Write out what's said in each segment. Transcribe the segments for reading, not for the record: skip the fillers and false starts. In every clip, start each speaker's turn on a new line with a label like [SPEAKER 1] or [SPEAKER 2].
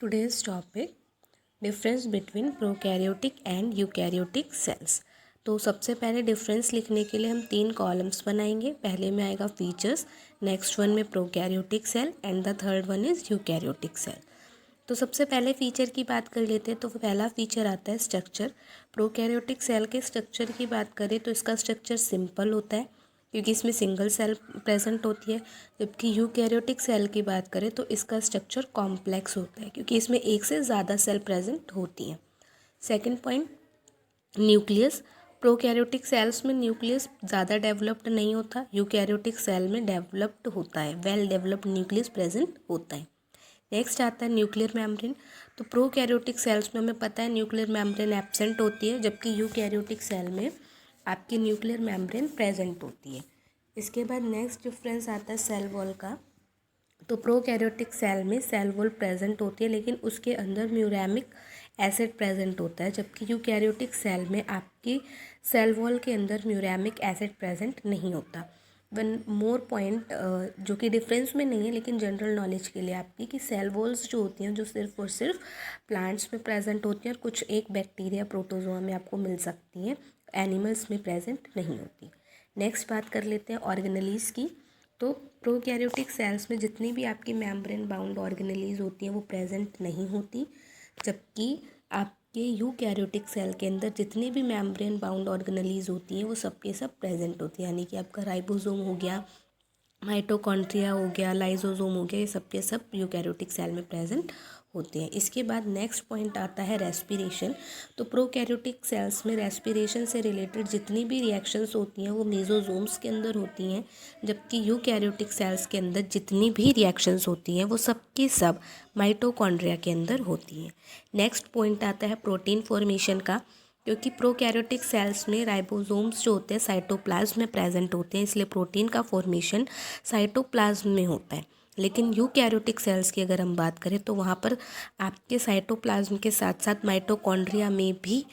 [SPEAKER 1] Today's topic difference between prokaryotic and eukaryotic cells. तो सबसे पहले डिफरेंस लिखने के लिए हम 3 कॉलम्स बनाएंगे। पहले में आएगा फीचर्स, नेक्स्ट वन में prokaryotic cell and the third one is eukaryotic cell. तो सबसे पहले फीचर की बात कर लेते हैं। तो पहला फीचर आता है स्ट्रक्चर। प्रोकैरियोटिक सेल के स्ट्रक्चर की बात करें तो इसका स्ट्रक्चर सिंपल होता है क्योंकि इसमें सिंगल सेल प्रेजेंट होती है, जबकि यूकैरियोटिक सेल की बात करें तो इसका स्ट्रक्चर कॉम्प्लेक्स होता है क्योंकि इसमें एक से ज़्यादा सेल प्रेजेंट होती हैं। Second point, nucleus. Prokaryotic cells में न्यूक्लियस ज़्यादा डेवलप्ड नहीं होता, यूकैरियोटिक सेल में डेवलप्ड होता है, वेल डेवलप्ड न्यूक्लियस प्रेजेंट होता है। नेक्स्ट आता है न्यूक्लियर मेम्ब्रेन। तो प्रोकैरियोटिक सेल्स में हमें पता है न्यूक्लियर मेम्ब्रेन एब्सेंट होती है, जबकि यूकैरियोटिक सेल में आपकी न्यूक्लियर मेम्ब्रेन प्रेजेंट होती है। इसके बाद नेक्स्ट डिफरेंस आता है सेल वॉल का। तो प्रोकैरियोटिक सेल में सेल वॉल प्रेजेंट होती है लेकिन उसके अंदर म्यूरेमिक एसिड प्रेजेंट होता है, जबकि यूकैरियोटिक सेल में आपकी सेल वॉल के अंदर म्यूरेमिक एसिड प्रेजेंट नहीं होता। वन मोर पॉइंट जो कि डिफरेंस में नहीं है लेकिन जनरल नॉलेज के लिए आपकी, कि सेल वॉल्स जो होती हैं जो सिर्फ और सिर्फ प्लांट्स में प्रेजेंट होती हैं और कुछ एक बैक्टीरिया प्रोटोजोआ में आपको मिल सकती हैं, एनिमल्स में प्रेजेंट नहीं होती। नेक्स्ट बात कर लेते हैं ऑर्गेनेलीज की। तो प्रोकैरियोटिक सेल्स में जितनी भी आपकी मेम्ब्रेन बाउंड ऑर्गेनेलीज होती हैं वो प्रेजेंट नहीं होती, जबकि आपके यूकैरियोटिक सेल के अंदर जितनी भी मेम्ब्रेन बाउंड ऑर्गेनेलीज होती हैं वो सब के सब प्रेजेंट होती हैं। यानी कि आपका राइबोसोम हो गया, माइटोकॉन्ड्रिया हो गया, लाइसोसोम हो गया, ये सब के सब यूकैरियोटिक सेल में प्रेजेंट होते हैं। इसके बाद नेक्स्ट पॉइंट आता है रेस्पिरेशन। तो प्रोकैरियोटिक सेल्स में रेस्पिरेशन से रिलेटेड जितनी भी रिएक्शंस होती हैं वो मेसोसोम्स के अंदर होती हैं, जबकि यूकैरियोटिक सेल्स के अंदर जितनी भी रिएक्शंस होती हैं वो सब की सब माइटोकॉन्ड्रिया के अंदर होती हैं। नेक्स्ट पॉइंट आता है प्रोटीन फॉर्मेशन का। क्योंकि प्रोकैरियोटिक सेल्स में राइबोसोम्स जो होते हैं साइटोप्लाज्म में प्रेजेंट होते हैं, इसलिए प्रोटीन का फॉर्मेशन साइटोप्लाज्म में होता है। लेकिन यूकैरियोटिक सेल्स की अगर हम बात करें तो वहाँ पर आपके साइटोप्लाज्म के साथ साथ माइटोकॉन्ड्रिया में भी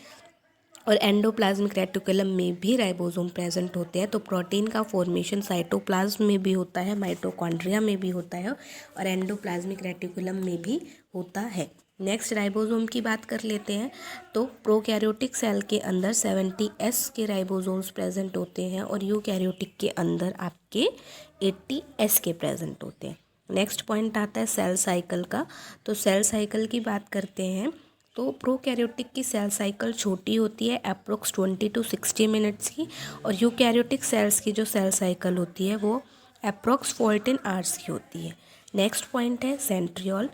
[SPEAKER 1] और एंडोप्लाज्मिक रेटिकुलम में भी राइबोसोम प्रेजेंट होते हैं। तो प्रोटीन का फॉर्मेशन साइटोप्लाज्म में भी होता है, माइटोकॉन्ड्रिया में भी होता है और एंडोप्लाज्मिक रेटिकुलम में भी होता है। नेक्स्ट राइबोसोम की बात कर लेते हैं। तो प्रोकैरियोटिक सेल के अंदर 70S के राइबोसोम्स प्रेजेंट होते हैं और यूकैरियोटिक के अंदर आपके 80S के प्रेजेंट होते हैं। नेक्स्ट पॉइंट आता है सेल साइकिल का। तो सेल साइकिल की बात करते हैं तो प्रोकैरियोटिक की सेल साइकिल छोटी होती है, अप्रोक्स 20 to 60 मिनट्स की, और यूकैरियोटिक सेल्स की जो सेल साइकिल होती है वो अप्रोक्स 14 आवर्स की होती है। नेक्स्ट पॉइंट है सेंट्रियोल।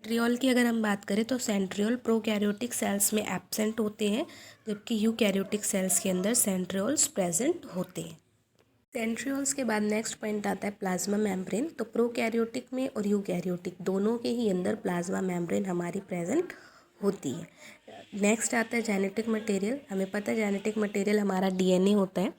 [SPEAKER 1] सेंट्रियोल की अगर हम बात करें तो सेंट्रियोल प्रोकैरियोटिक सेल्स में एब्सेंट होते हैं, जबकि यूकैरियोटिक सेल्स के अंदर सेंट्रियोल्स प्रेजेंट होते हैं। सेंट्रियोल्स के बाद नेक्स्ट पॉइंट आता है प्लाज्मा मेम्ब्रेन। तो प्रोकैरियोटिक में और यूकैरियोटिक दोनों के ही अंदर प्लाज्मा मेम्ब्रेन हमारी प्रेजेंट होती है। नेक्स्ट आता है जेनेटिक मटेरियल। हमें पता है जेनेटिक मटेरियल हमारा डीएनए होता है।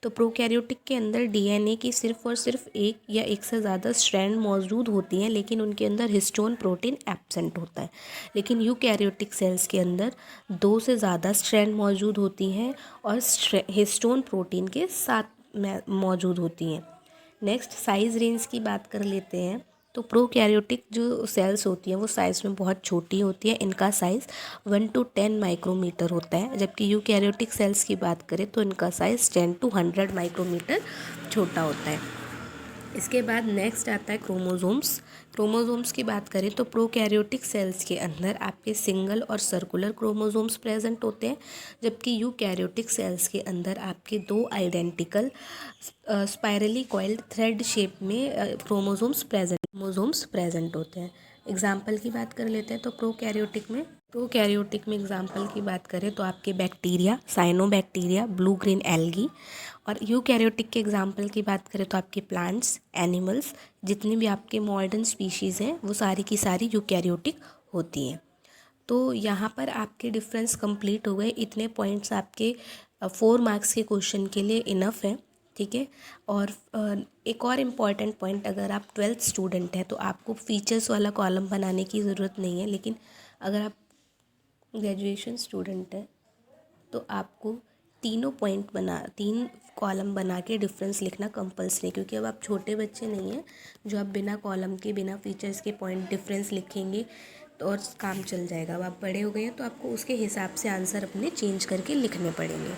[SPEAKER 1] तो प्रोकैरियोटिक के अंदर डीएनए की सिर्फ और सिर्फ एक या एक से ज़्यादा स्ट्रैंड मौजूद होती हैं, लेकिन उनके अंदर हिस्टोन प्रोटीन एब्सेंट होता है। लेकिन यूकैरियोटिक सेल्स के अंदर 2 से ज़्यादा स्ट्रैंड मौजूद होती हैं और हिस्टोन प्रोटीन के साथ मौजूद होती हैं। नेक्स्ट साइज़ रेंज की बात कर लेते हैं। तो प्रोकैरियोटिक जो सेल्स होती हैं वो साइज़ में बहुत छोटी होती है, इनका साइज़ 1 to 10 माइक्रोमीटर होता है, जबकि यूकैरियोटिक सेल्स की बात करें तो इनका साइज़ 10 to 100 माइक्रोमीटर छोटा होता है। इसके बाद नेक्स्ट आता है क्रोमोसोम्स। क्रोमोसोम्स की बात करें तो प्रोकैरियोटिक सेल्स के अंदर आपके सिंगल और सर्कुलर क्रोमोसोम्स प्रेजेंट होते हैं, जबकि यूकैरियोटिक सेल्स के अंदर आपके 2 identical spirally coiled thread shape में क्रोमोसोम्स प्रेजेंट होते हैं। एग्जाम्पल की बात कर लेते हैं। तो प्रोकैरियोटिक में एग्जाम्पल की बात करें तो आपके bacteria, cyanobacteria, blue green algae, और यूकैरियोटिक के एग्जाम्पल की बात करें तो आपके प्लांट्स, एनिमल्स, जितनी भी आपके मॉडर्न स्पीशीज़ हैं वो सारी की सारी यूकैरियोटिक होती हैं। तो यहाँ पर आपके डिफरेंस कंप्लीट हो गए। इतने पॉइंट्स आपके 4 मार्क्स के क्वेश्चन के लिए इनफ है, ठीक है। और एक और इम्पॉर्टेंट पॉइंट, अगर आप 12th स्टूडेंट हैं तो आपको फीचर्स वाला कॉलम बनाने की ज़रूरत नहीं है, लेकिन अगर आप ग्रेजुएशन स्टूडेंट हैं तो आपको तीन कॉलम बना के डिफरेंस लिखना कंपल्सरी है, क्योंकि अब आप छोटे बच्चे नहीं हैं जो आप बिना कॉलम के बिना फीचर्स के पॉइंट डिफरेंस लिखेंगे तो और काम चल जाएगा। अब आप बड़े हो गए हैं तो आपको उसके हिसाब से आंसर अपने चेंज करके लिखने पड़ेंगे।